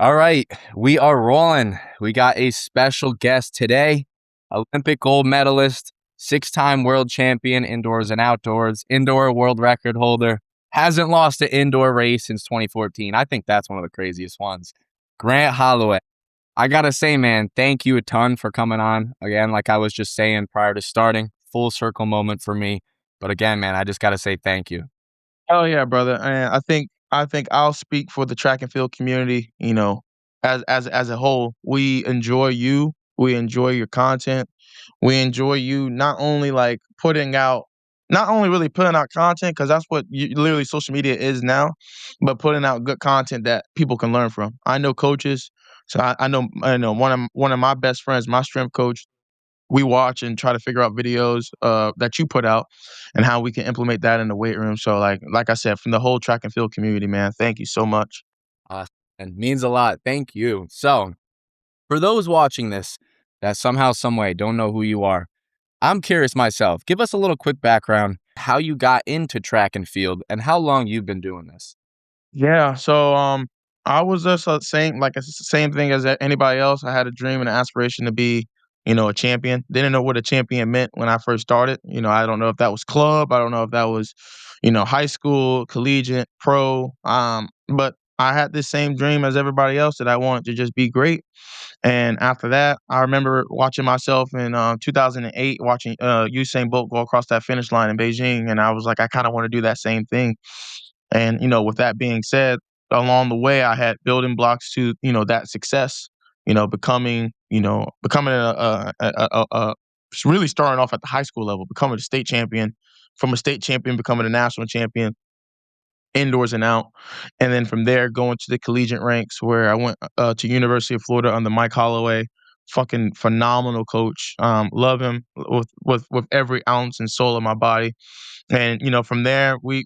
All right, we are rolling. We got a special guest today, Olympic gold medalist, six-time world champion indoors and outdoors, indoor world record holder, hasn't lost an indoor race since 2014. I think that's one of the craziest ones. Grant Holloway. I gotta say, man, thank you a ton for coming on. Again, like I was just saying prior to starting, full circle moment for me. But again, man, I just gotta say thank you. Oh yeah, brother. And I think I'll speak for the track and field community, as a whole. We enjoy you. We enjoy your content. We enjoy you not only like putting out not only really putting out content because that's what literally social media is now, but putting out good content that people can learn from. I know coaches, so I know one of my best friends, my strength coach, we watch and try to figure out videos that you put out and how we can implement that in the weight room. So like I said, from the whole track and field community, man, thank you so much. And means a lot. Thank you. So, for those watching this that somehow, some way don't know who you are, I'm curious myself. Give us a little quick background, how you got into track and field and how long you've been doing this. Yeah, so I was just same like it's the same thing as anybody else. I had a dream and an aspiration to be, a champion. Didn't know what a champion meant when I first started. I don't know if that was club. I don't know if that was, high school, collegiate, pro. But I had this same dream as everybody else that I wanted to just be great. And after that, I remember watching myself in 2008, watching Usain Bolt go across that finish line in Beijing, and I was like, I kind of want to do that same thing. And with that being said, along the way, I had building blocks to that success. Becoming really starting off at the high school level, becoming a state champion, from a state champion becoming a national champion, indoors and out, and then from there going to the collegiate ranks where I went to University of Florida under Mike Holloway, fucking phenomenal coach. Love him with every ounce and soul of my body. And from there we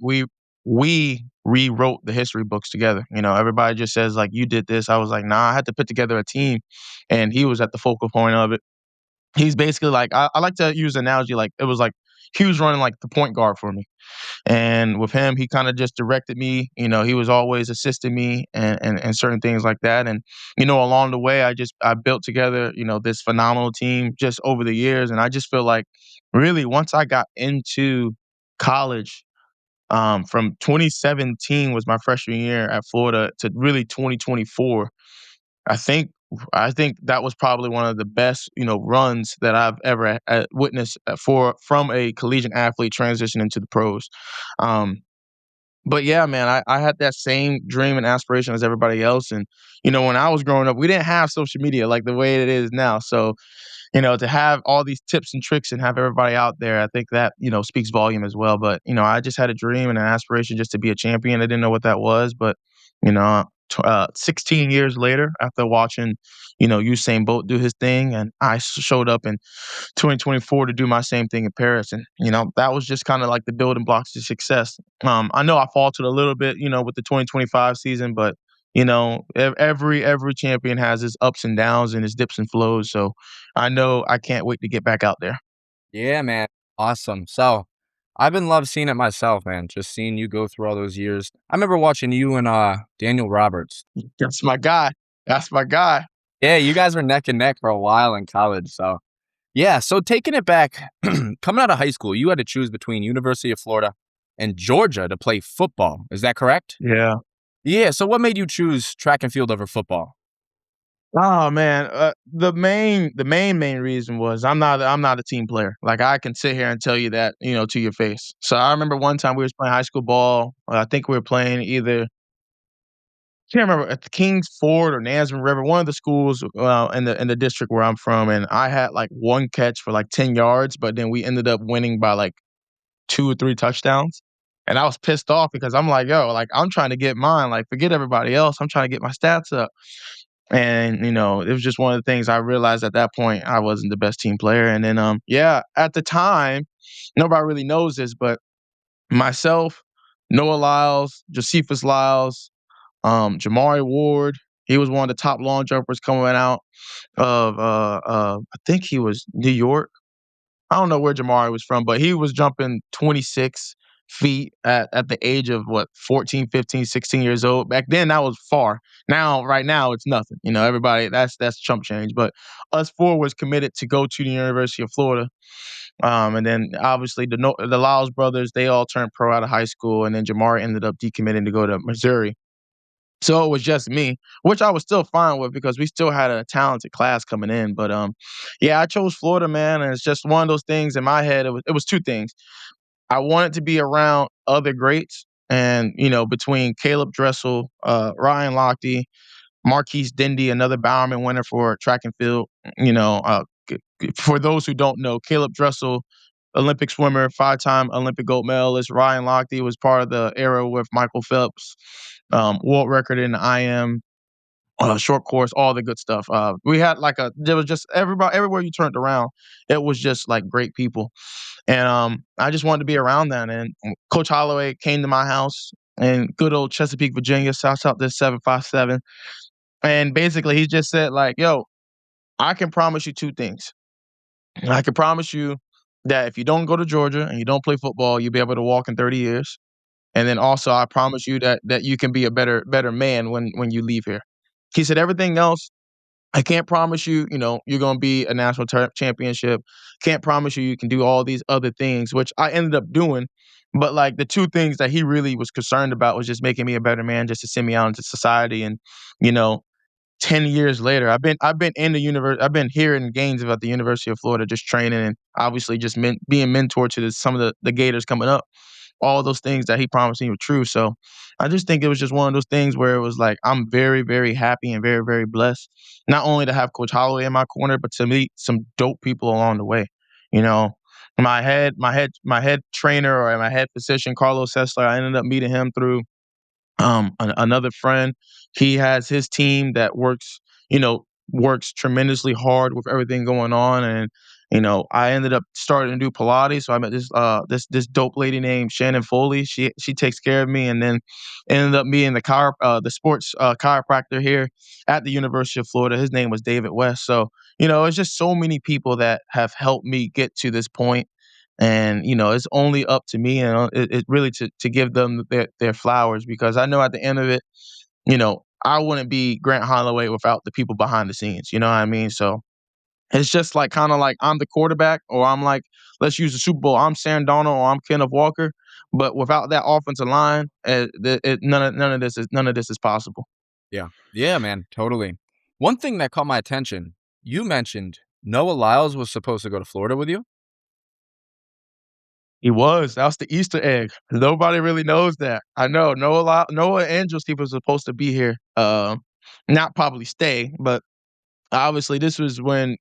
rewrote the history books together. Everybody just says like you did this. I was like, nah, I had to put together a team, and he was at the focal point of it. He's basically like I like to use an analogy like it was like he was running like the point guard for me. And with him, he kind of just directed me. He was always assisting me and certain things like that. And along the way, I built together this phenomenal team just over the years. And I just feel like really once I got into college, from 2017 was my freshman year at Florida to really 2024. I think I think that was probably one of the best, runs that I've ever witnessed for from a collegiate athlete transitioning to the pros. Um, but yeah, man, I had that same dream and aspiration as everybody else. And when I was growing up, we didn't have social media like the way it is now. So to have all these tips and tricks and have everybody out there, I think that, speaks volume as well. But, I just had a dream and an aspiration just to be a champion. I didn't know what that was, but, 16 years later, after watching, Usain Bolt do his thing, and I showed up in 2024 to do my same thing in Paris. And, that was just kind of like the building blocks to success. I know I faltered a little bit, with the 2025 season, but every champion has his ups and downs and his dips and flows. So I know I can't wait to get back out there. Yeah, man. Awesome. So, I've been love seeing it myself, man. Just seeing you go through all those years. I remember watching you and Daniel Roberts. That's my guy. That's my guy. Yeah, you guys were neck and neck for a while in college. So, yeah. So taking it back, coming out of high school, you had to choose between University of Florida and Georgia to play football. Is that correct? Yeah. Yeah. So what made you choose track and field over football? Oh man, the main reason was I'm not a team player. Like I can sit here and tell you that to your face. So I remember one time we was playing high school ball. I think we were playing either can't remember at the Kings Ford or Nansemond River, one of the schools in the district where I'm from, and I had like one catch for like 10 yards, but then we ended up winning by like 2 or 3 touchdowns. And I was pissed off because I'm like, yo, like I'm trying to get mine. Like, forget everybody else. I'm trying to get my stats up. And it was just one of the things I realized at that point I wasn't the best team player. And then yeah, at the time, nobody really knows this, but myself, Noah Lyles, Josephus Lyles, Jamari Ward, he was one of the top long jumpers coming out of I think he was New York. I don't know where Jamari was from, but he was jumping 26. feet at the age of what, 14, 15, 16 years old. Back then that was far. Now, right now, it's nothing. Everybody, that's chump change. But us four was committed to go to the University of Florida. And then obviously the Lyles brothers, they all turned pro out of high school, and then Jamar ended up decommitting to go to Missouri. So it was just me, which I was still fine with because we still had a talented class coming in. But yeah, I chose Florida, man, and it's just one of those things in my head. It was two things. I wanted to be around other greats, and between Caleb Dressel, Ryan Lochte, Marquise Dindy, another Bowerman winner for track and field. For those who don't know, Caleb Dressel, Olympic swimmer, five-time Olympic gold medalist. Ryan Lochte was part of the era with Michael Phelps, world record in the IM, short course, all the good stuff. We had there was just everybody, everywhere you turned around, it was just like great people. And I just wanted to be around that. And Coach Holloway came to my house in good old Chesapeake, Virginia. Shouts out this 757. And basically, he just said, like, yo, I can promise you two things. I can promise you that if you don't go to Georgia and you don't play football, you'll be able to walk in 30 years. And then also, I promise you that you can be a better man when you leave here. He said everything else, I can't promise you, you're going to be a national championship. Can't promise you can do all these other things, which I ended up doing. But like the two things that he really was concerned about was just making me a better man, just to send me out into society. And you know, 10 years later, I've been in the universe. I've been here in Gainesville at the University of Florida, just training and obviously just being mentored to some of the Gators coming up. All those things that he promised me were true. So I just think it was just one of those things where it was like I'm very, very happy and very, very blessed. Not only to have Coach Holloway in my corner, but to meet some dope people along the way. You know, my head trainer or my head physician, Carlos Sessler, I ended up meeting him through another friend. He has his team that works tremendously hard with everything going on. And I ended up starting to do Pilates. So I met this dope lady named Shannon Foley. She takes care of me. And then ended up meeting the sports chiropractor here at the University of Florida. His name was David West. So it's just so many people that have helped me get to this point. And it's only up to me, and it really to give them their flowers, because I know at the end of it, I wouldn't be Grant Holloway without the people behind the scenes. You know what I mean? So it's just like kind of like I'm the quarterback, or I'm like, let's use the Super Bowl. I'm Sam Darnold, or I'm Kenneth Walker. But without that offensive line, none of this is possible. Yeah. Yeah, man. Totally. One thing that caught my attention, you mentioned Noah Lyles was supposed to go to Florida with you. He was. That's the Easter egg. Nobody really knows that. I know Noah and Joseph was supposed to be here. Not probably stay, but obviously this was when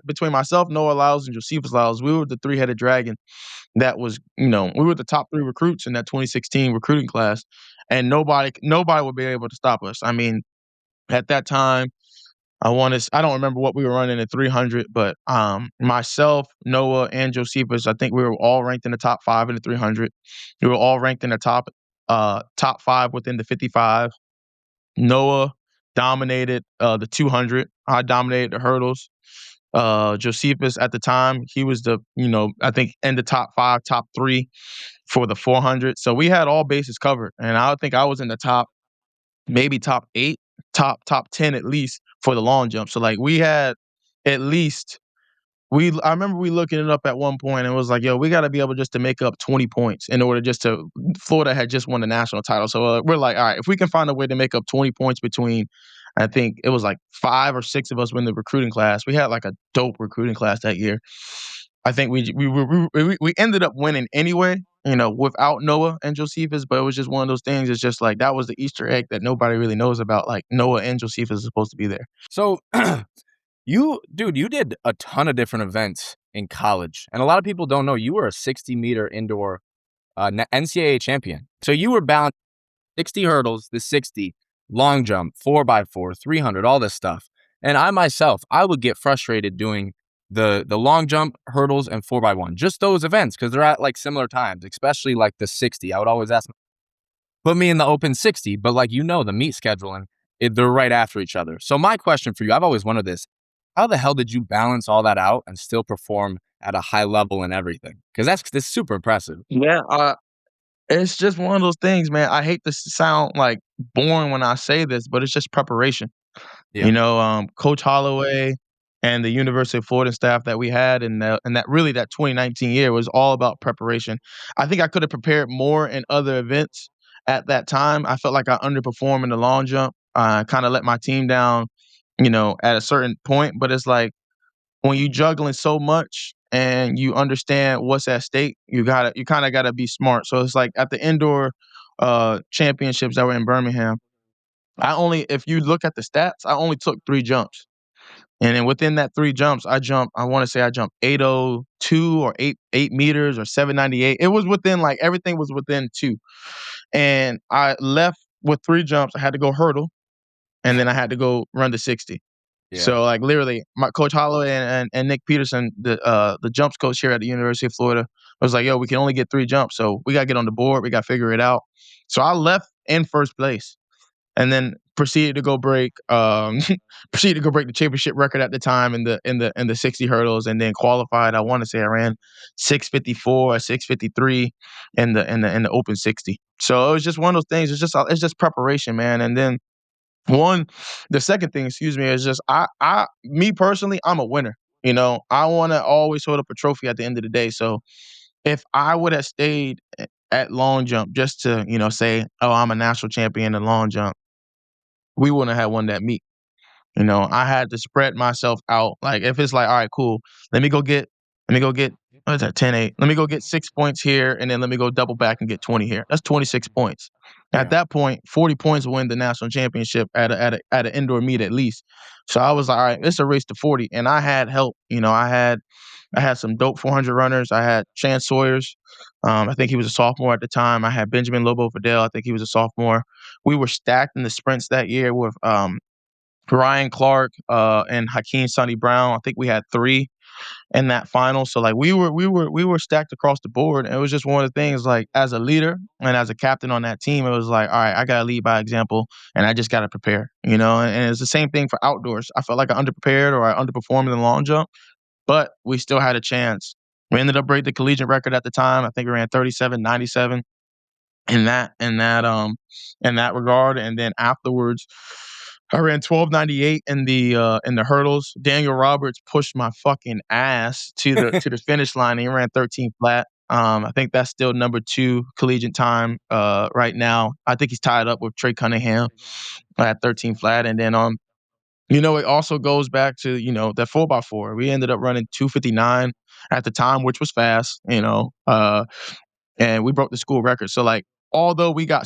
between myself, Noah Lyles, and Josephus Lyles, we were the three-headed dragon. That was, we were the top three recruits in that 2016 recruiting class, and nobody would be able to stop us. I mean, at that time, I don't remember what we were running at 300, but myself, Noah, and Josephus, I think we were all ranked in the top 5 in the 300. We were all ranked in the top 5 within the 55. Noah dominated the 200. I dominated the hurdles. Josephus at the time, he was I think in the top 5, top 3 for the 400. So we had all bases covered, and I think I was in the top, maybe top 8, top 10 at least for the long jump. So like we had at least I remember we looking it up at one point and it was like, yo, we got to be able just to make up 20 points in order just to Florida had just won the national title. So we're like, all right, if we can find a way to make up 20 points between, I think it was like 5 or 6 of us in the recruiting class. We had like a dope recruiting class that year. I think we ended up winning anyway, without Noah and Josephus, but it was just one of those things. It's just like that was the Easter egg that nobody really knows about. Like Noah and Josephus is supposed to be there. So, you did a ton of different events in college, and a lot of people don't know you were a 60-meter indoor NCAA champion. So you were bound 60 hurdles, the 60, long jump, 4x4, 300, all this stuff. And I myself, I would get frustrated doing the long jump, hurdles, and 4x1, just those events, because they're at like similar times, especially like the 60. I would always ask, put me in the open 60, but like the meet scheduling, they're right after each other. So my question for you, I've always wondered this: how the hell did you balance all that out and still perform at a high level and everything? Because that's super impressive. Yeah, it's just one of those things, man. I hate to sound like boring when I say this, but it's just preparation. Yeah. Coach Holloway and the University of Florida staff that we had and that really that 2019 year was all about preparation. I think I could have prepared more in other events at that time. I felt like I underperformed in the long jump. I kind of let my team down, at a certain point. But it's like when you juggling so much and you understand what's at stake, you kind of gotta be smart. So it's like at the indoor championships that were in Birmingham, if you look at the stats, I only took 3 jumps. And then within that 3 jumps, I wanna say I jumped 802 or 8 meters or 798. It was within like everything was within 2. And I left with 3 jumps. I had to go hurdle, and then I had to go run the 60. Yeah. So, like, literally, my coach Holloway and Nick Peterson, the jumps coach here at the University of Florida, was like, "Yo, we can only get 3 jumps, so we gotta get on the board. We gotta figure it out." So I left in 1st place and then proceeded to go break proceeded to go break the championship record at the time in the 60 hurdles, and then qualified. I want to say I ran 6:54 or 6:53 in the open 60. So it was just one of those things. It's just preparation, man. And then one the second thing, excuse me, is just I me personally, I'm a winner. I want to always hold up a trophy at the end of the day. So if I would have stayed at long jump just to, say, "Oh, I'm a national champion in long jump," we wouldn't have won that meet. I had to spread myself out. Like if it's like, all right, cool. Let me go get let me go get what is that, 10-8. Let me go get 6 points here, and then let me go double back and get 20 here. That's 26 points. At Yeah. that point, 40 points will win the national championship at an indoor meet at least. So I was like, all right, it's a race to 40. And I had help. I had some dope 400 runners. I had Chance Sawyers. I think he was a sophomore at the time. I had Benjamin Lobo Fidel. I think he was a sophomore. We were stacked in the sprints that year with Ryan Clark, and Hakeem Sonny Brown. I think we had 3 in that final. So like we were stacked across the board. And it was just one of the things like as a leader and as a captain on that team, it was like, all right, I gotta lead by example and I just gotta prepare, and it's the same thing for outdoors. I felt like I underprepared or I underperformed in the long jump, but we still had a chance. We ended up breaking the collegiate record at the time. I think we ran 37:97 in that regard. And then afterwards, I ran 12:98 in the hurdles. Daniel Roberts pushed my fucking ass to the finish line, and he ran 13 flat. I think that's still number 2 collegiate time right now. I think he's tied up with Trey Cunningham at 13 flat. And then it also goes back to, that 4x4. We ended up running 2:59 at the time, which was fast, and we broke the school record. So like, although we got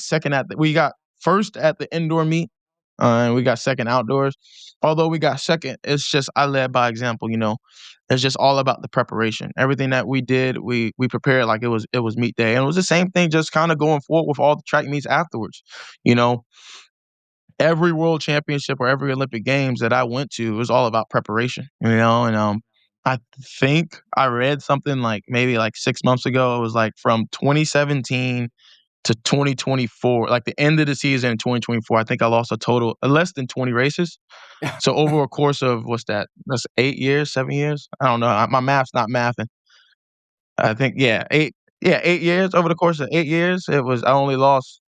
first at the indoor meet, and we got second outdoors. Although we got second, it's just I led by example. It's just all about the preparation. Everything that we did, we prepared like it was meet day, and it was the same thing. Just kind of going forward with all the track meets afterwards. You know, every world championship or every Olympic games that I went to, it was all about preparation. And I think I read something like maybe like 6 months ago. It was like from 2017 to 2024, like the end of the season in 2024, I think I lost a total of less than 20 races. So over a course of what's that? That's 8 years, 7 years? I don't know. My math's not mathing. I think yeah, 8 years. Over the course of 8 years, I only lost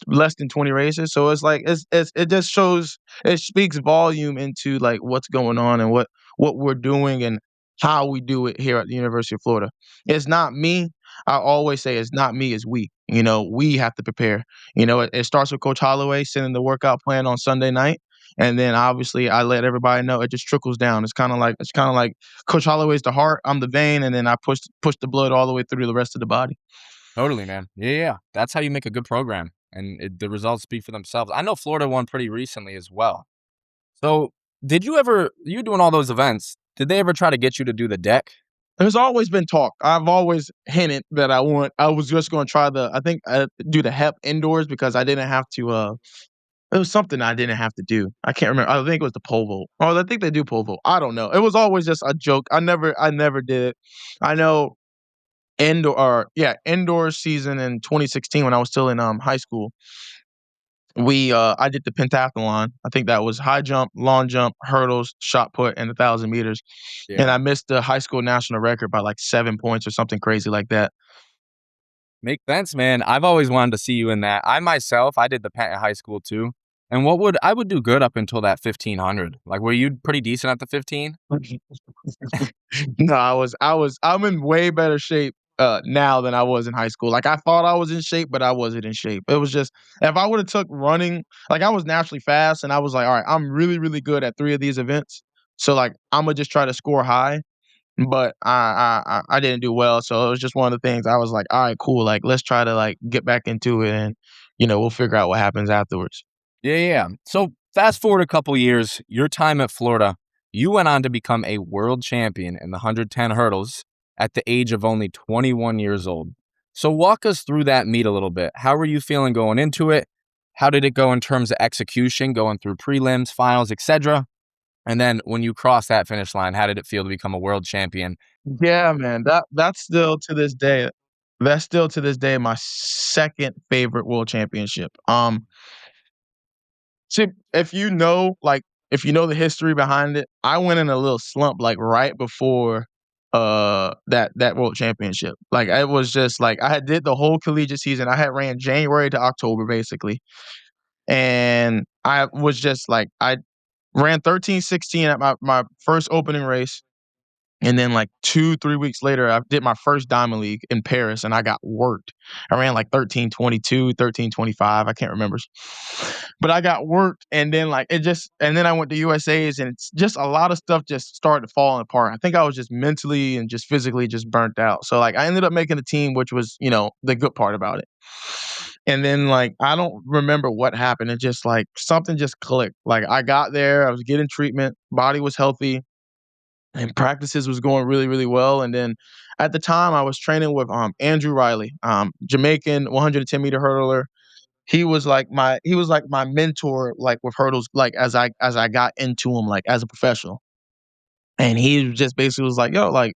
less than 20 races. So it's like it just shows it speaks volume into like what's going on and what we're doing and how we do it here at the University of Florida. It's not me. I always say it's not me, it's we. We have to prepare. It starts with Coach Holloway sending the workout plan on Sunday night. And then obviously I let everybody know it just trickles down. It's kind of like Coach Holloway's the heart, I'm the vein, and then I push the blood all the way through the rest of the body. Totally, man. Yeah, yeah. That's how you make a good program, and the results speak for themselves. I know Florida won pretty recently as well. So, you doing all those events, did they ever try to get you to do the deck? There's always been talk. I've always hinted that I was just gonna try I think, do the HEP indoors because I didn't have to, it was something I didn't have to do. I can't remember. I think it was the pole vault. Oh, I think they do pole vault. I don't know. It was always just a joke. I never did it. I know indoor season in 2016 when I was still in, high school, I did the pentathlon. I think that was high jump, long jump, hurdles, shot put, and 1,000 meters. And Yeah. I missed the high school national record by like 7 points or something crazy like that. Makes sense, man. I've always wanted to see you in that. I myself, I did the pent in high school too. And I would do good up until that 1500. Like, were you pretty decent at the 15? No, I'm in way better shape now than I was in high school. Like I thought I was in shape, but I wasn't in shape. It was just if I would have took running, like I was naturally fast and I was like, all right, I'm really, really good at three of these events. So like I'm gonna just try to score high. But I didn't do well. So it was just one of the things I was like, all right, cool. Like let's try to like get back into it and we'll figure out what happens afterwards. Yeah, yeah, yeah. So fast forward a couple years, your time at Florida, you went on to become a world champion in the 110 hurdles at the age of only 21 years old. So walk us through that meet a little bit. How were you feeling going into it? How did it go in terms of execution, going through prelims, finals, etc.? And then when you crossed that finish line, how did it feel to become a world champion? Yeah, man. That's still to this day my second favorite world championship. See, if you know the history behind it, I went in a little slump like right before that world championship. Like it was just like I had did the whole collegiate season. I had ran January to October basically. And I was just like I ran 13:16 at my first opening race. And then like 2, 3 weeks later, I did my first Diamond League in Paris and I got worked. I ran like 13:22, 13:25. I can't remember. But I got worked and then and then I went to USA's and it's just a lot of stuff just started falling apart. I think I was just mentally and just physically just burnt out. So like I ended up making the team, which was, the good part about it. And then like I don't remember what happened. It just like something just clicked. Like I got there, I was getting treatment, body was healthy and practices was going really, really well. And then at the time, I was training with Andrew Riley, Jamaican 110-meter hurdler. He was like my mentor, like with hurdles, like as I got into him, like as a professional. And he just basically was like, "Yo, like,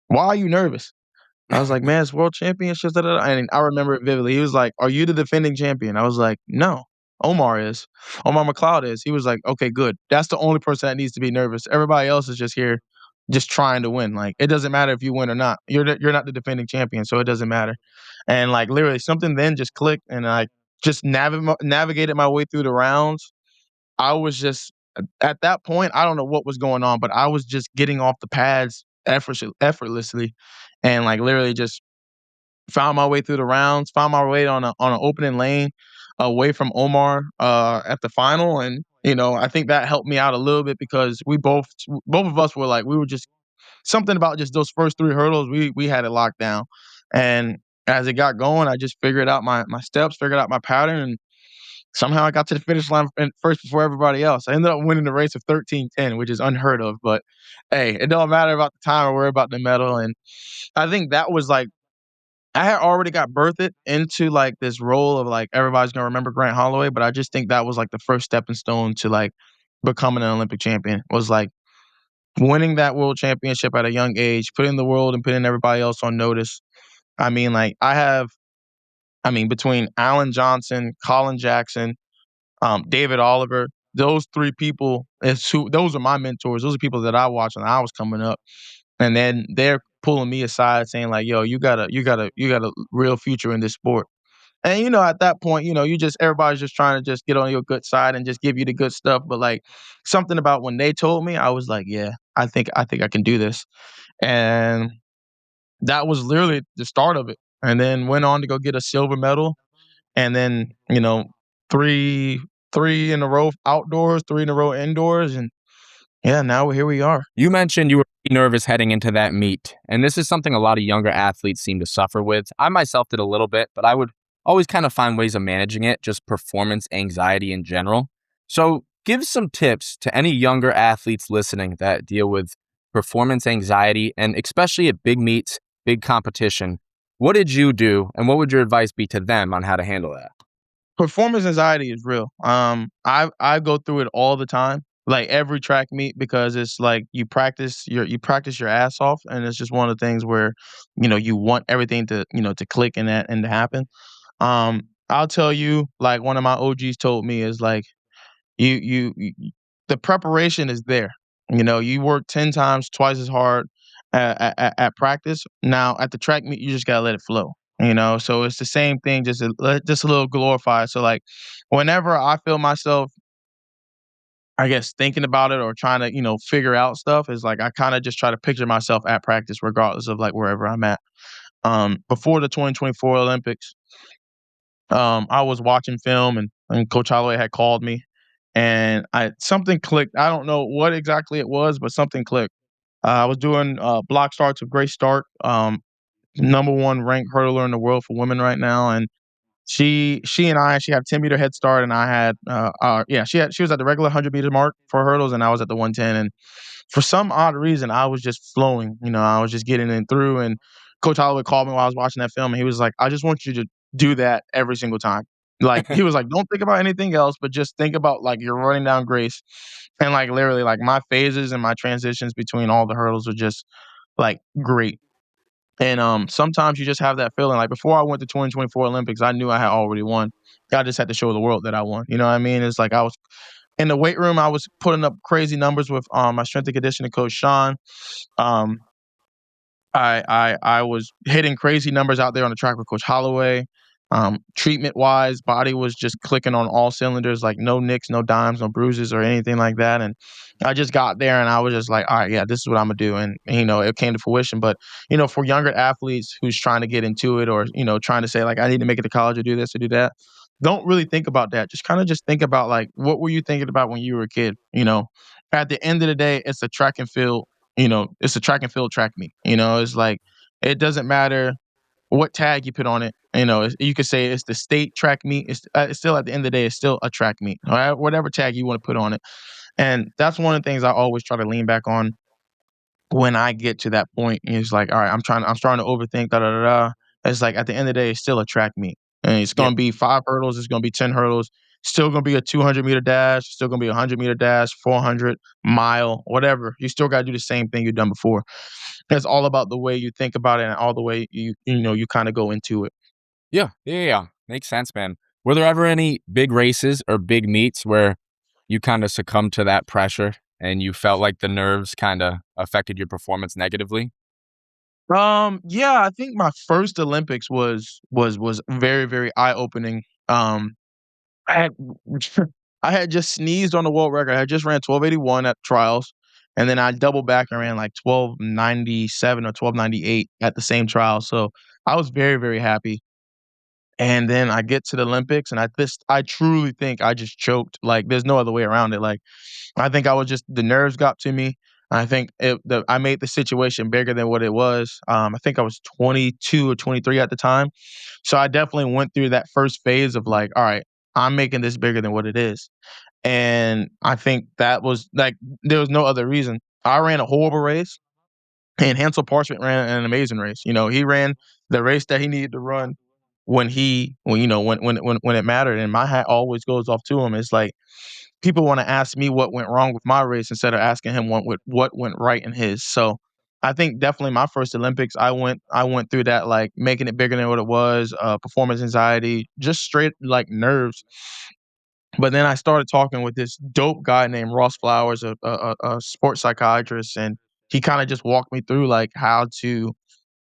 why are you nervous?" I was like, "Man, it's world championships." Da, da, da." And I remember it vividly. He was like, "Are you the defending champion?" I was like, "No, Omar is. Omar McLeod is." He was like, "Okay, good. That's the only person that needs to be nervous. Everybody else is just here, just trying to win. Like, it doesn't matter if you win or not. You're not the defending champion, so it doesn't matter." And like literally, something then just clicked, and I just navigated my way through the rounds. I was just at that point, I don't know what was going on, but I was just getting off the pads effortlessly, and like literally just found my way through the rounds, found my way on an opening lane away from Omar at the final, and I think that helped me out a little bit because both of us were like we were just something about just those first three hurdles we had it locked down, and as it got going, I just figured out my steps, figured out my pattern, and somehow I got to the finish line first before everybody else. I ended up winning the race of 13:10, which is unheard of. But hey, it don't matter about the time or worry about the medal. And I think that was like I had already got birthed into like this role of like everybody's gonna remember Grant Holloway, but I just think that was like the first stepping stone to like becoming an Olympic champion was like winning that world championship at a young age, putting the world and putting everybody else on notice. I mean, like between Alan Johnson, Colin Jackson, David Oliver. Those three people those are my mentors. Those are people that I watched when I was coming up. And then they're pulling me aside saying like, yo, you got a real future in this sport. And at that point, you just everybody's just trying to just get on your good side and just give you the good stuff. But like something about when they told me, I was like, yeah, I think I can do this. And that was literally the start of it. And then went on to go get a silver medal and then, three three in a row outdoors, three in a row indoors, and yeah, now here we are. You mentioned you were nervous heading into that meet, and this is something a lot of younger athletes seem to suffer with. I myself did a little bit, but I would always kind of find ways of managing it, just performance anxiety in general. So, give some tips to any younger athletes listening that deal with performance anxiety and especially at big meets, big competition. What did you do, and what would your advice be to them on how to handle that? Performance anxiety is real. I go through it all the time, like every track meet, because it's like you practice your ass off, and it's just one of the things where you want everything to to click and that and to happen. I'll tell you, like one of my OGs told me is like you the preparation is there. You know, you work 10 times, twice as hard at practice. Now at the track meet, you just gotta let it flow. You know, so it's the same thing, just a little glorified. So like, whenever I feel myself, I guess thinking about it or trying to figure out stuff, is like I kind of just try to picture myself at practice, regardless of like wherever I'm at. Before the 2024 Olympics, I was watching film and Coach Holloway had called me and I something clicked. I don't know what exactly it was, but something clicked. I was doing block starts with Grace Stark, number one ranked hurdler in the world for women right now, and she had a 10-meter head start, and I had yeah, she was at the regular 100-meter mark for hurdles, and I was at the 110, and for some odd reason, I was just flowing. You know, I was just getting in through. And Coach Holloway called me while I was watching that film, and he was like, "I just want you to do that every single time." Like he was like, "Don't think about anything else, but just think about like you're running down Grace." And like literally, like my phases and my transitions between all the hurdles are just like great. And sometimes you just have that feeling. Like before I went to 2024 Olympics, I knew I had already won. I just had to show the world that I won. You know what I mean? It's like I was in the weight room. I was putting up crazy numbers with my strength and conditioning coach Sean. Um, I was hitting crazy numbers out there on the track with Coach Holloway. Treatment wise, body was just clicking on all cylinders, like no nicks, no dimes, no bruises or anything like that. And I just got there and I was just like, all right, yeah, this is what I'm gonna do. And it came to fruition. But for younger athletes who's trying to get into it, or trying to say like I need to make it to college or do this or do that, don't really think about that. Just kind of just think about like what were you thinking about when you were a kid? At the end of the day, it's a track and field. It's a track and field track meet. It's like it doesn't matter what tag you put on it. You could say it's the state track meet. It's still, at the end of the day, it's still a track meet. All right, whatever tag you want to put on it, and that's one of the things I always try to lean back on when I get to that point. It's like, all right, I'm starting to overthink. Da da da da. It's like at the end of the day, it's still a track meet, and it's Yeah. going to be 5 hurdles. It's going to be 10 hurdles. Still going to be a 200-meter dash. Still going to be a 100-meter dash, 400 mile, whatever. You still got to do the same thing you've done before. It's all about the way you think about it and all the way you kind of go into it. Yeah. Yeah. Yeah. Makes sense, man. Were there ever any big races or big meets where you kind of succumbed to that pressure and you felt like the nerves kind of affected your performance negatively? Yeah, I think my first Olympics was very, very eye-opening. I had I had just sneezed on the world record. I had just ran 12:81 at trials, and then I doubled back and ran like 12:97 or 12:98 at the same trial. So I was very, very happy. And then I get to the Olympics, and I truly think I just choked. Like there's no other way around it. Like I think I was just the nerves got to me. I think I made the situation bigger than what it was. I think I was 22 or 23 at the time. So I definitely went through that first phase of like, all right, I'm making this bigger than what it is. And I think that was like, there was no other reason. I ran a horrible race, and Hansel Parchment ran an amazing race. He ran the race that he needed to run when it mattered. And my hat always goes off to him. It's like people want to ask me what went wrong with my race instead of asking him what went right in his. So I think definitely my first Olympics, I went through that, like making it bigger than what it was, performance anxiety, just straight like nerves. But then I started talking with this dope guy named Ross Flowers, a sports psychiatrist, and he kind of just walked me through like how to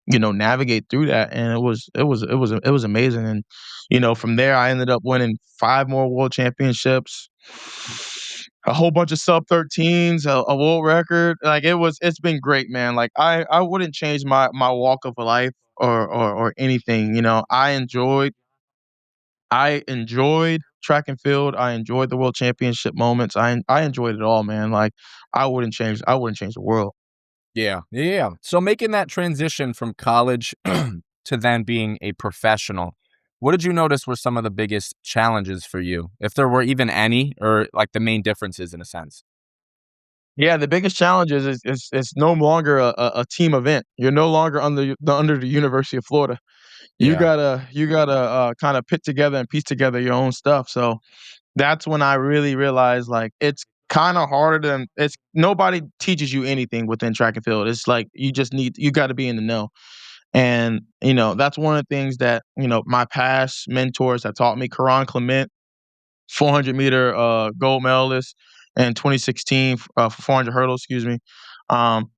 navigate through that, and it was amazing. And from there, I ended up winning 5 more world championships, a whole bunch of sub-13s, a world record. Like it's been great, man. Like I wouldn't change my walk of life or anything. I enjoyed track and field. I enjoyed the world championship moments. I enjoyed it all, man. Like I wouldn't change the world. Yeah. Yeah. Yeah. So making that transition from college to then being a professional, what did you notice were some of the biggest challenges for you, if there were even any, or like the main differences in a sense? Yeah, the biggest challenge is it's no longer a team event. You're no longer under the University of Florida. Yeah. You gotta kind of put together and piece together your own stuff. So that's when I really realized like it's kind of harder than it's nobody teaches you anything within track and field. It's like you got to be in the know. And, that's one of the things that, my past mentors have taught me. Karan Clement, 400-meter gold medalist in 2016 for 400 hurdles, excuse me. Um,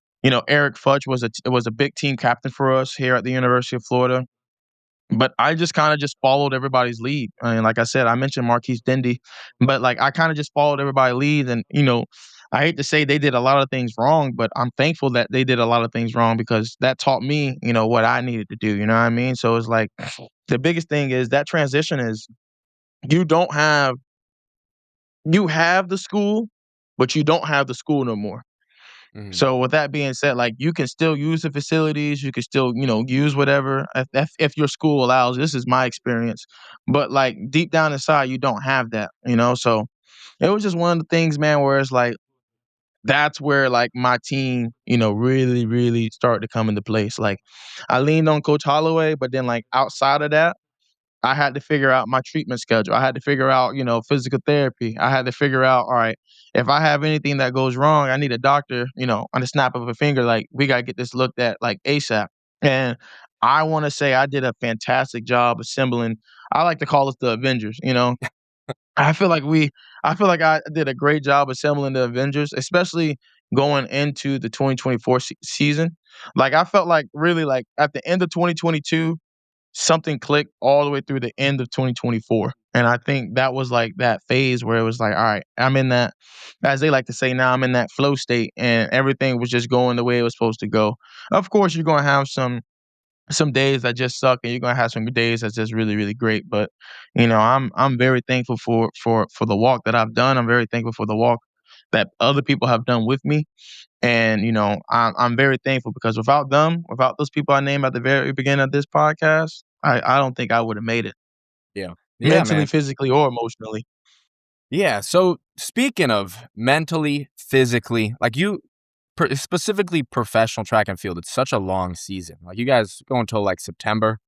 Eric Futch was a big team captain for us here at the University of Florida. But I just kinda just followed everybody's lead, and like I said, I mentioned Marquise Dendy, but, like, I kinda just followed everybody's lead, and, I hate to say they did a lot of things wrong, but I'm thankful that they did a lot of things wrong because that taught me, what I needed to do, you know what I mean? So it's like, the biggest thing is that transition is you don't have you have the school, but you don't have the school no more. Mhm. So with that being said, like you can still use the facilities, you can still, use whatever if your school allows. This is my experience, but like deep down inside, you don't have that. So it was just one of the things, man, where it's like that's where like my team, really, really started to come into place. Like I leaned on Coach Holloway, but then like outside of that, I had to figure out my treatment schedule. I had to figure out, physical therapy. I had to figure out, all right, if I have anything that goes wrong, I need a doctor, on the snap of a finger. Like, we got to get this looked at like ASAP. And I want to say I did a fantastic job assembling. I like to call us the Avengers. I feel like we, I feel like I did a great job assembling the Avengers, especially going into the 2024 season. Like, I felt like really like at the end of 2022, something clicked all the way through the end of 2024. And I think that was like that phase where it was like, all right, I'm in that, as they like to say now, I'm in that flow state and everything was just going the way it was supposed to go. Of course, you're gonna have some days that just suck and you're gonna have some days that's just really, really great. But I'm very thankful for the walk that I've done. I'm very thankful for the walk that other people have done with me. And I'm very thankful because without them, without those people I named at the very beginning of this podcast, I don't think I would have made it Yeah. Yeah, mentally, man. physically, or emotionally. Yeah. So speaking of mentally, physically, like specifically professional track and field, it's such a long season. Like you guys go until like September.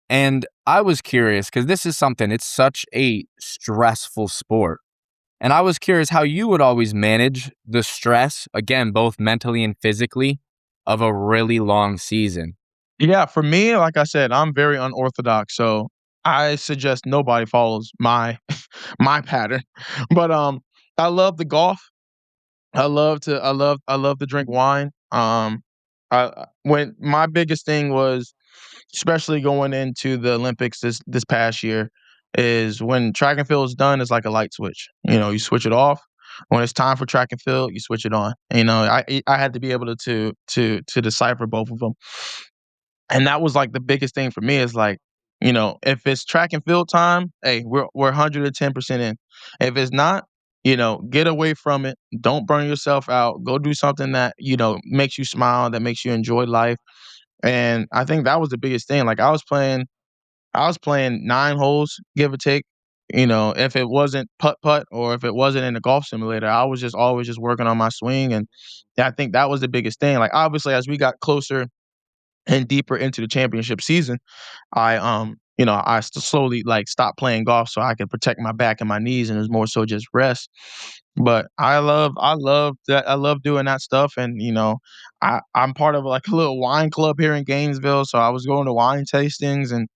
And I was curious because this is something, it's such a stressful sport. And I was curious how you would always manage the stress, again, both mentally and physically, of a really long season. Yeah, for me, like I said, I'm very unorthodox, so I suggest nobody follows my my pattern. But I love the golf. I love to drink wine. When my biggest thing was, especially going into the Olympics this past year, is when track and field is done, it's like a light switch. You switch it off. When it's time for track and field, you switch it on. I had to be able to decipher both of them. And that was like the biggest thing for me is like, if it's track and field time, hey, we're 110% in. If it's not, get away from it. Don't burn yourself out. Go do something that, makes you smile, that makes you enjoy life. And I think that was the biggest thing. Like I was playing 9 holes, give or take. If it wasn't putt putt or if it wasn't in the golf simulator, I was just always just working on my swing. And I think that was the biggest thing. Like obviously as we got closer and deeper into the championship season, I slowly like stopped playing golf so I could protect my back and my knees, and it was more so just rest. But I love doing that stuff, and I'm part of like a little wine club here in Gainesville, so I was going to wine tastings, and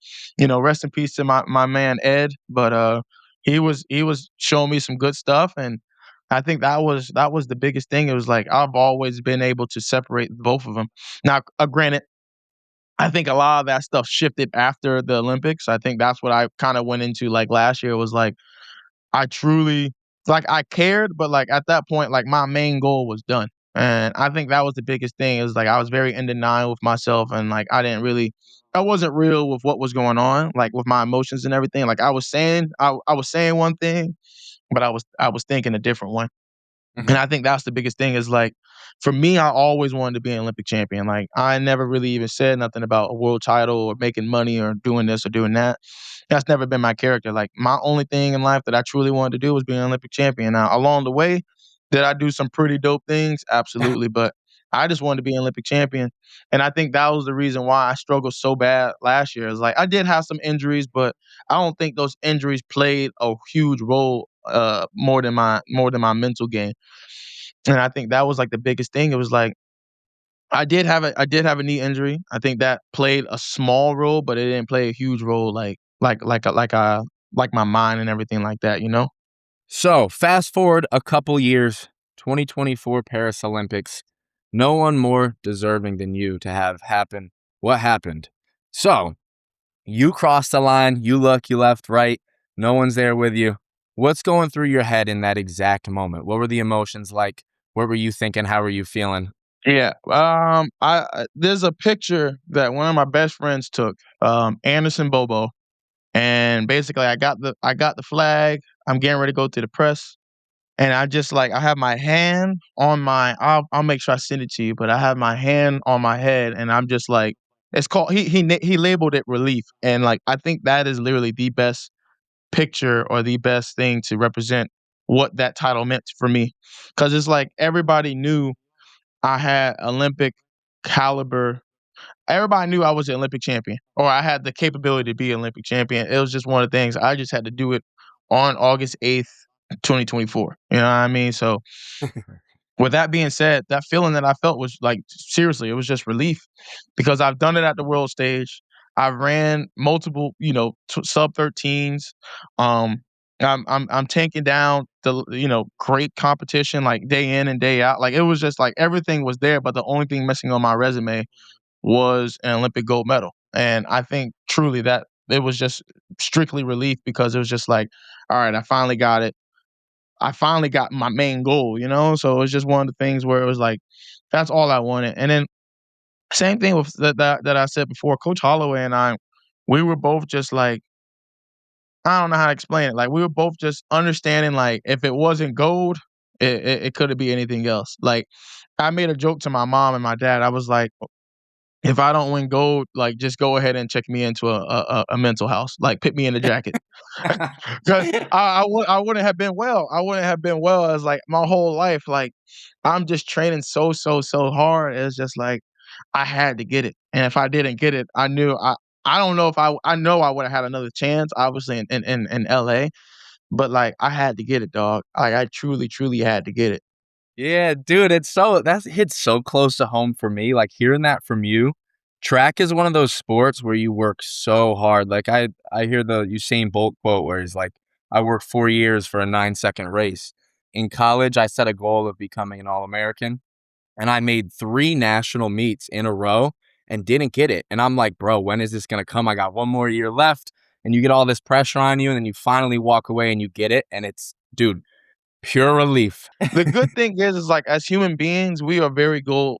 rest in peace to my man Ed, but he was showing me some good stuff, and I think that was the biggest thing. It was like I've always been able to separate both of them. Now, granted, I think a lot of that stuff shifted after the Olympics. I think that's what I kinda went into, like, last year was, like, I truly like, I cared, but, like, at that point, like, my main goal was done, and I think that was the biggest thing is, like, I was very in denial with myself and, like, I wasn't real with what was going on, like, with my emotions and everything. Like, I was saying one thing, but I was thinking a different one. And Mhm. I think that's the biggest thing is like, for me, I always wanted to be an Olympic champion. Like, I never really even said nothing about a world title or making money or doing this or doing that. That's never been my character. Like, my only thing in life that I truly wanted to do was be an Olympic champion. Now, along the way, did I do some pretty dope things? Absolutely. But I just wanted to be an Olympic champion. And I think that was the reason why I struggled so bad last year. Is like, I did have some injuries, but I don't think those injuries played a huge role more than my mental game. And I think that was like the biggest thing. It was like I did have a knee injury. I think that played a small role, but it didn't play a huge role like my mind and everything like that, you know? So, fast forward a couple years, 2024 Paris Olympics. No one more deserving than you to have happen what happened. So, you crossed the line, you look, you left, right. No one's there with you. What's going through your head in that exact moment? What were the emotions like? What were you thinking? How were you feeling? Yeah. There's a picture that one of my best friends took, Anderson Bobo, and basically I got the flag. I'm getting ready to go to the press, and I just like I have my hand on my. I'll make sure I send it to you, but I have my hand on my head, and I'm just like it's called. He labeled it relief, and like I think that is literally the best picture or the best thing to represent what that title meant for me, because it's like everybody knew I had Olympic caliber. Everybody knew I was an Olympic champion, or I had the capability to be an Olympic champion. It was just one of the things. I just had to do it on August 8th, 2024. You know what I mean? So with that being said, that feeling that I felt was like seriously, it was just relief because I've done it at the world stage. I ran multiple, sub 13s. Um, I'm taking down the great competition like day in and day out. Like it was just like everything was there, but the only thing missing on my resume was an Olympic gold medal. And I think truly that it was just strictly relief because it was just like, all right, I finally got it. I finally got my main goal, you know? So it was just one of the things where it was like, that's all I wanted. And then same thing with that I said before, Coach Holloway and I, we were both just like, I don't know how to explain it. Like we were both just understanding like if it wasn't gold, it couldn't be anything else. Like I made a joke to my mom and my dad. I was like, if I don't win gold, like just go ahead and check me into a mental house. Like put me in the jacket. 'Cause I wouldn't have been well. I wouldn't have been well as, like, my whole life, like, I'm just training so, so, so hard. It's just like, I had to get it, and if I didn't get it, I don't know if I know I woulda had another chance, obviously, in LA, but, like, I had to get it, dog. I truly, truly had to get it. Yeah, dude, that's hits so close to home for me. Like hearing that from you. Track is one of those sports where you work so hard. Like I hear the Usain Bolt quote where he's like, I worked 4 years for a 9-second race. In college, I set a goal of becoming an All-American and I made 3 national meets in a row and didn't get it. And I'm like, bro, when is this gonna come? I got one more year left. And you get all this pressure on you, and then you finally walk away and you get it. And it's, dude, pure relief. The good thing is like as human beings, we are very goal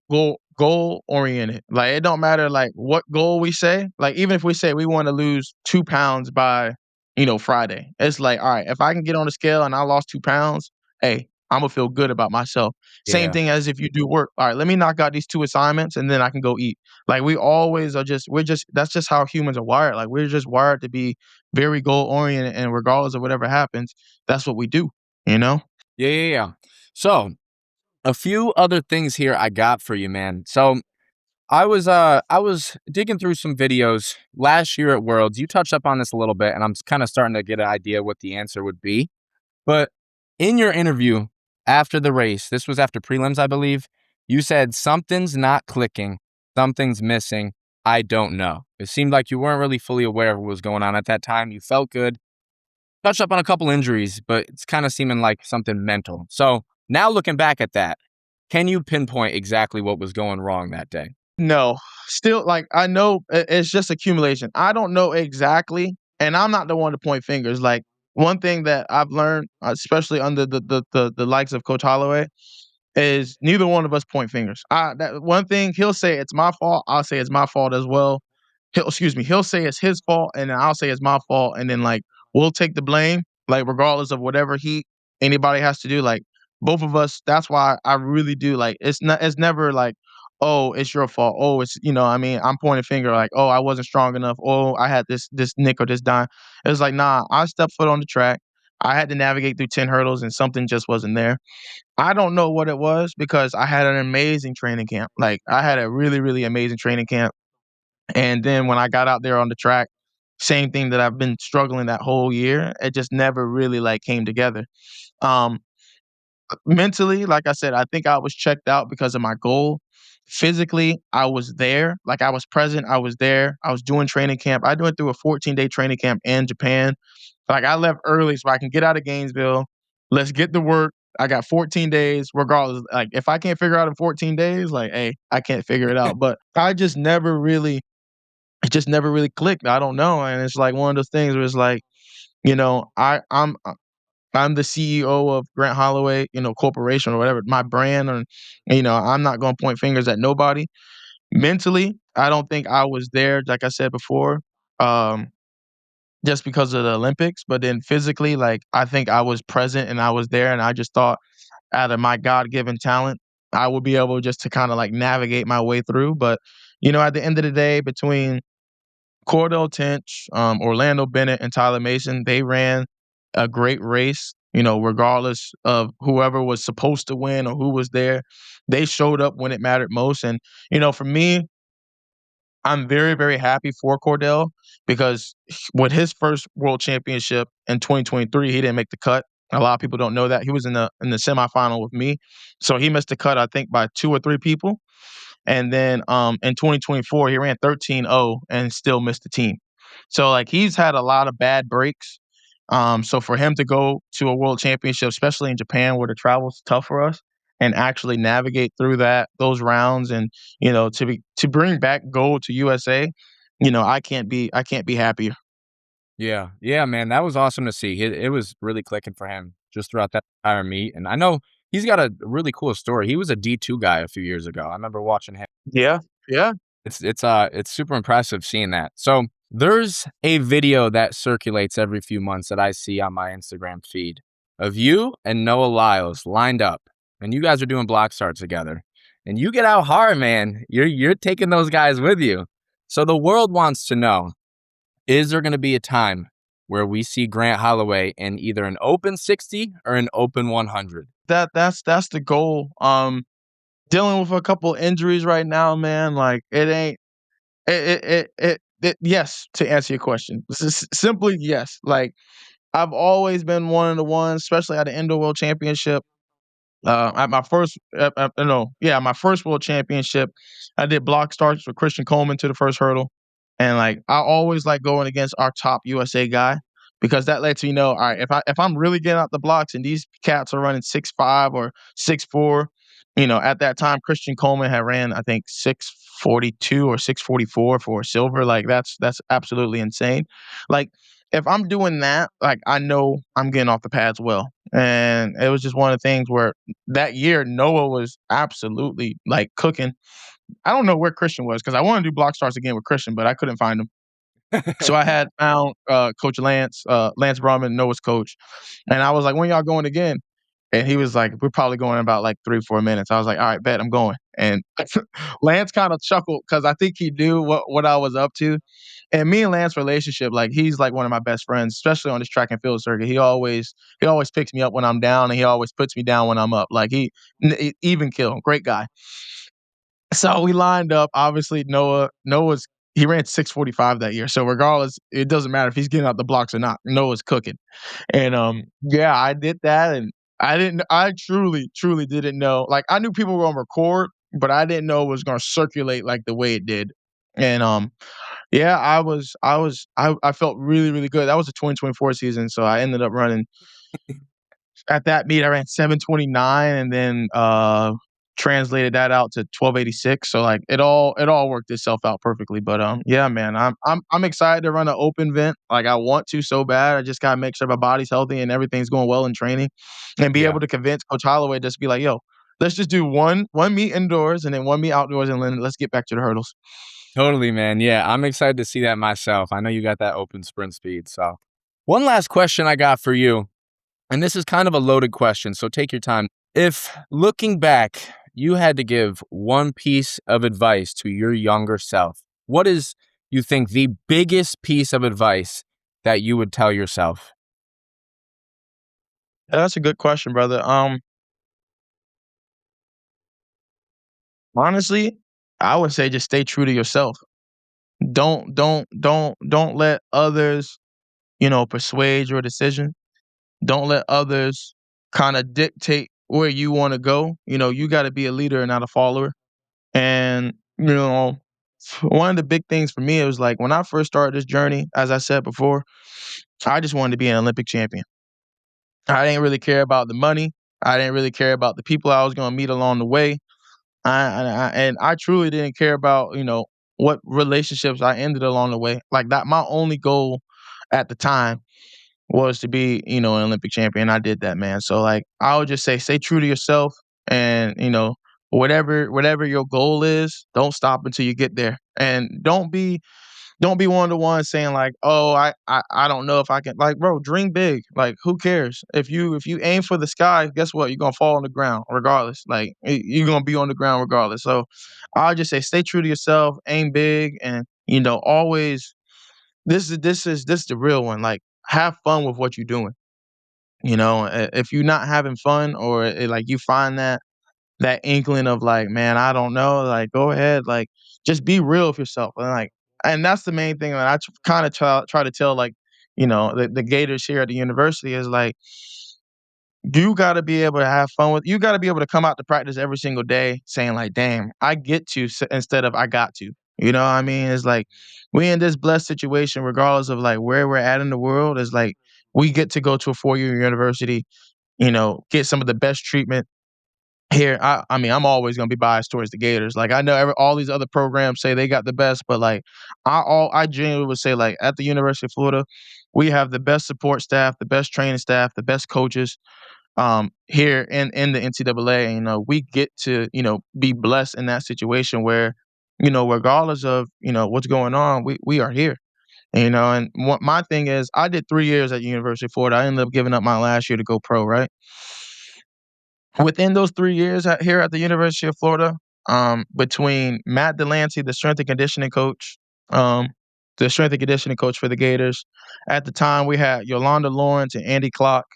oriented. Like it don't matter like what goal we say. Like even if we say we want to lose 2 pounds by Friday, it's like all right, if I can get on the scale and I lost 2 pounds, hey, I'm gonna feel good about myself. Same Yeah. thing as if you do work. All right, let me knock out these 2 assignments and then I can go eat. Like we always are just we're just that's just how humans are wired. Like we're just wired to be very goal oriented, and regardless of whatever happens, that's what we do. You know. Yeah, yeah, yeah. So, a few other things here I got for you, man. So, I was digging through some videos last year at Worlds. You touched up on this a little bit, and I'm kind of starting to get an idea what the answer would be. But in your interview after the race, this was after prelims, I believe, you said something's not clicking, something's missing. I don't know. It seemed like you weren't really fully aware of what was going on at that time. You felt good, touched up on a couple injuries, but it's kind of seeming like something mental. So now looking back at that, can you pinpoint exactly what was going wrong that day? No, still, like, I know it's just accumulation. I don't know exactly, and I'm not the one to point fingers. Like, one thing that I've learned, especially under the likes of Coach Holloway, is neither one of us point fingers. That one thing he'll say it's my fault, I'll say it's my fault as well. He'll say it's his fault, and then I'll say it's my fault, and then like we'll take the blame, like regardless of whatever anybody has to do. Like both of us, that's why I really do like it's never like, oh, it's your fault. Oh, it's I mean, I'm pointing finger like, oh, I wasn't strong enough. Oh, I had this nick or this dime. It's like, nah, I stepped foot on the track. I had to navigate through 10 hurdles and something just wasn't there. I don't know what it was because I had an amazing training camp. Like I had a really, really amazing training camp. And then when I got out there on the track, same thing that I've been struggling that whole year. It just never really like came together. Um, Mentally, like I said, I think I was checked out because of my goal. Physically, I was there, like, I was present, I was there, I was doing training camp. I went through a 14-day training camp in Japan. Like, I left early so I can get out of Gainesville. Let's get to work. I got 14 days regardless. Like, if I can't figure out in 14 days, like, hey, I can't figure it out. But I just never really it just never really clicked. I don't know. And it's like one of those things where it's like, I'm the CEO of Grant Holloway, corporation or whatever, my brand, and I'm not going to point fingers at nobody. Mentally, I don't think I was there, like I said before, um, just because of the Olympics. But then physically, like I think I was present and I was there, and I just thought out of my God given talent, I would be able just to kind of like navigate my way through. But at the end of the day, between Cordell Tinch, Orlando Bennett, and Tyler Mason, they ran a great race, regardless of whoever was supposed to win or who was there. They showed up when it mattered most. And, for me, I'm very, very happy for Cordell because with his first world championship in 2023, he didn't make the cut. A lot of people don't know that. He was in the semifinal with me. So he missed the cut, I think, by two or three people. And then in 2024, he ran 13-0 and still missed the team. So like he's had a lot of bad breaks. So for him to go to a world championship, especially in Japan where the travel's tough for us, and actually navigate through those rounds and to bring back gold to USA, I can't be happier. Yeah, yeah, man, that was awesome to see. It was really clicking for him just throughout that entire meet, and I know he's got a really cool story. He was a D2 guy a few years ago. I remember watching him. Yeah, yeah. It's super impressive seeing that. So there's a video that circulates every few months that I see on my Instagram feed of you and Noah Lyles lined up, and you guys are doing block starts together. And you get out hard, man. You're taking those guys with you. So the world wants to know, is there going to be a time where we see Grant Holloway in either an open 60 or an open 100? That's the goal. Dealing with a couple injuries right now, man. Like it ain't yes, to answer your question. Simply yes. Like I've always been one of the ones, especially at the Indoor World Championship. At my first, no, yeah, my first World Championship, I did block starts with Christian Coleman to the first hurdle, and like I always like going against our top USA guy because that lets me know, all right, if I'm really getting out the blocks and these cats are running 6'5" or 6'4", at that time Christian Coleman had ran I think 6:42 or 6:44 for silver. Like that's absolutely insane. Like if I'm doing that, like I know I'm getting off the pads well. And it was just one of the things where that year Noah was absolutely like cooking. I don't know where Christian was because I want to do block starts again with Christian, but I couldn't find him. So I had found Coach Lance Brumman, Noah's coach, and I was like, "When y'all going again?" And he was like, "We're probably going in about like 3-4 minutes." I was like, "All right, bet I'm going." And Lance kind of chuckled because I think he knew what I was up to. And me and Lance's relationship, like he's like one of my best friends, especially on this track and field circuit. He always picks me up when I'm down, and he always puts me down when I'm up. Like even kill, great guy. So we lined up. Obviously, Noah's he ran 6:45 that year. So regardless, it doesn't matter if he's getting out the blocks or not. Noah's cooking. And yeah, I did that, and I truly, truly didn't know. Like I knew people were gonna record, but I didn't know it was gonna circulate like the way it did. And yeah, I felt really, really good. That was the 2024 season, so I ended up running at that meet. I ran 7:29, and then translated that out to 12:86. So like it all worked itself out perfectly. But yeah, man, I'm excited to run an open vent. Like I want to so bad. I just gotta make sure my body's healthy and everything's going well in training, and be Yeah, able to convince Coach Holloway just be like, yo, let's just do one meet indoors and then one meet outdoors, and then let's get back to the hurdles. totally, man. Yeah, I'm excited to see that myself. I know you got that open sprint speed. So, one last question I got for you, and this is kind of a loaded question, so take your time. If looking back, you had to give one piece of advice to your younger self, what is, you think, the biggest piece of advice that you would tell yourself? Yeah, that's a good question, brother. Honestly, I would say just stay true to yourself. Don't let others, persuade your decision. Don't let others kind of dictate where you want to go, you got to be a leader and not a follower. And one of the big things for me, it was like when I first started this journey, as I said before, I just wanted to be an Olympic champion. I didn't really care about the money. I didn't really care about the people I was going to meet along the way. And I truly didn't care about what relationships I ended along the way. Like that, my only goal at the time was to be an Olympic champion. I did that, man. So like I would just say, stay true to yourself, and whatever your goal is, don't stop until you get there, and don't be one of the ones saying like, "Oh, I don't know if I can." Like, bro, dream big. Like, who cares? If you aim for the sky, guess what? You're gonna fall on the ground regardless. Like, you're gonna be on the ground regardless. So, I'll just say, stay true to yourself, aim big, and always. This is the real one. Like, have fun with what you're doing. If you're not having fun, or like you find that inkling of like, man, I don't know, like go ahead, like just be real with yourself. And that's the main thing that I kind of try to tell like, the Gators here at the university is like, you got to be able to have fun with, you got to be able to come out to practice every single day saying like, damn, I get to instead of I got to. You know what I mean? It's like we in this blessed situation, regardless of like where we're at in the world, is like we get to go to a 4-year university, get some of the best treatment here. I mean, I'm always gonna be biased towards the Gators. Like, I know all these other programs say they got the best, but like, I genuinely would say like at the University of Florida, we have the best support staff, the best training staff, the best coaches. Here in the NCAA, we get to be blessed in that situation where regardless of what's going on, we are here. And what my thing is, I did 3 years at University of Florida. I ended up giving up my last year to go pro, right? Within those 3 years here at the University of Florida, between Matt Delancey, um, the strength and conditioning coach for the Gators, at the time we had Yolanda Lawrence and Andy Clark.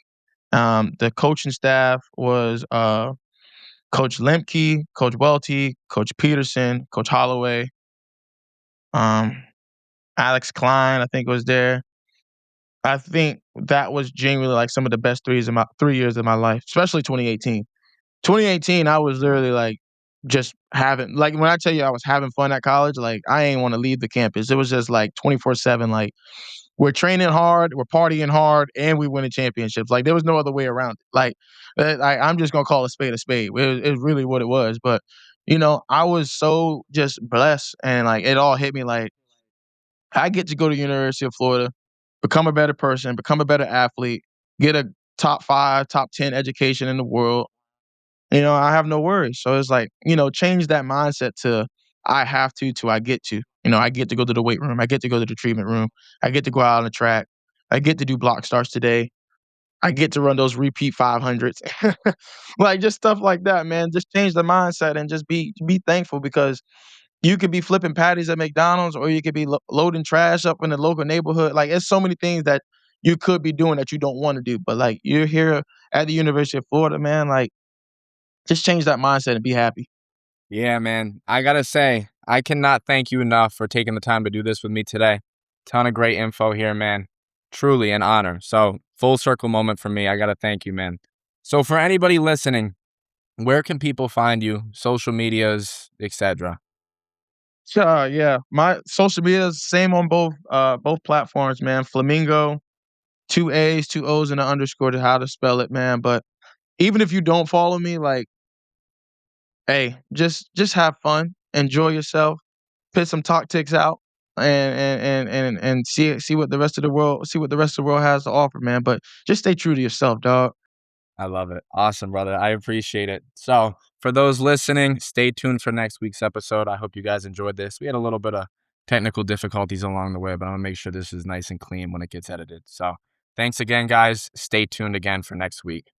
The coaching staff was Coach Lemke, Coach Welty, Coach Peterson, Coach Holloway, um, Alex Klein, I think was there. I think that was genuinely like some of the best 3 years of my life, especially 2018. 2018, I was literally like just having like when I tell you I was having fun at college, like I ain't want to leave the campus. It was just like 24/7. Like we're training hard, we're partying hard, and we winning championships. Like there was no other way around it. I'm just gonna call a spade a spade. It's really what it was. But I was so just blessed, and like it all hit me like I get to go to University of Florida, become a better person, become a better athlete, get a top 5, top 10 education in the world. I have no worries. So it's like, change that mindset to I have to I get to. I get to go to the weight room. I get to go to the treatment room. I get to go out on the track. I get to do block starts today. I get to run those repeat 500s. Like just stuff like that, man. Just change the mindset and just be thankful, because you could be flipping patties at McDonald's, or you could be loading trash up in the local neighborhood. Like it's so many things that you could be doing that you don't want to do. But like you're here at the University of Florida, man, like just change that mindset and be happy. Yeah, man. I gotta say, I cannot thank you enough for taking the time to do this with me today. Ton of great info here, man. Truly an honor. So, full circle moment for me. I gotta thank you, man. So, for anybody listening, where can people find you? Social medias, etc. Yeah. My social media is same on both platforms, man. Flamingo, two A's, two O's, and an underscore to how to spell it, man. But even if you don't follow me, like, hey, just have fun, enjoy yourself, put some talk ticks out, and see what the rest of the world has to offer, man. But just stay true to yourself, dog. I love it. Awesome, brother. I appreciate it. So, for those listening, stay tuned for next week's episode. I hope you guys enjoyed this. We had a little bit of technical difficulties along the way, but I'm going to make sure this is nice and clean when it gets edited. So, thanks again, guys. Stay tuned again for next week.